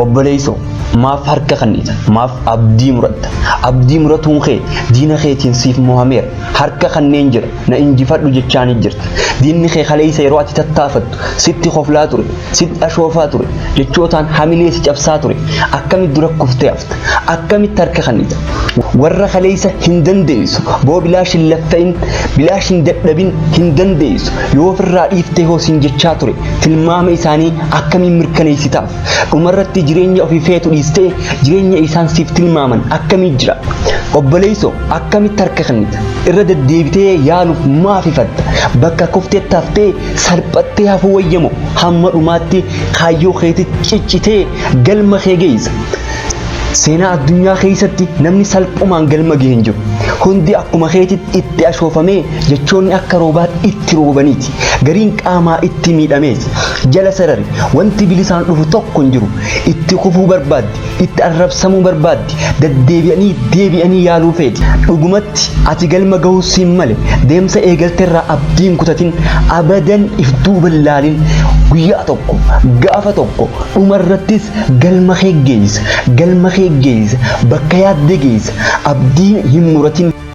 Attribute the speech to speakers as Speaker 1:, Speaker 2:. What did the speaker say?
Speaker 1: obboleessoo maaf harka kannita maaf abdii muratta abdii muratuun kee diina keetiin siif mohameer harka kanneen jira na injifadhu jechaanii jirta diinni kee kaleessa yeroo ati tattaafattu sitti qoflaa ture sitti ashoofaa ture jechootaan hamilee si cabsaa ture akkamitti dura kuftee hafta akkamitti harka kannita warra kaleessa hin dandeessu boo bilaashin laffa'in bilaashin dadhabin hin dandeessu yoo ofirraa dhiiftee hoosin jechaa ture tilmaama isaanii akkamiin mirkaneessitaaf dhumarratti jireenya ofii feetu dhiistee jireenya isaan siif tilmaaman akkamiin jira obboleessoo akkamitti harka kannita irra deddeebitee yaaluuf maaf ifatta bakka kufteetti haftee salphattee hafuu wayyamoo hamma dhumaatti kaayyoo keetitti ciccitee galma kee geessa seenaa addunyaa keessatti namni salphumaan galma ga'e hin jiru hundi akkuma keetitti itti ashoofamee jechoonni akka roobaatti itti roobaniiti gariin qaamaa itti miidhameeti jala sarari wanti bilisaan dhufu tokko hin jiru itti kufuu barbaaddi itti arrabsamuu barbaaddi deebi'anii yaaluu feeti dhugumatti ati galma gahuu siin male deemsa eegalteerraa abdiin kutatin abadan if duuba laalin guyyaa tokko gaafa tokko dhumarrattis galma kee geessa bakka yaadde geessa abdiin hin muratin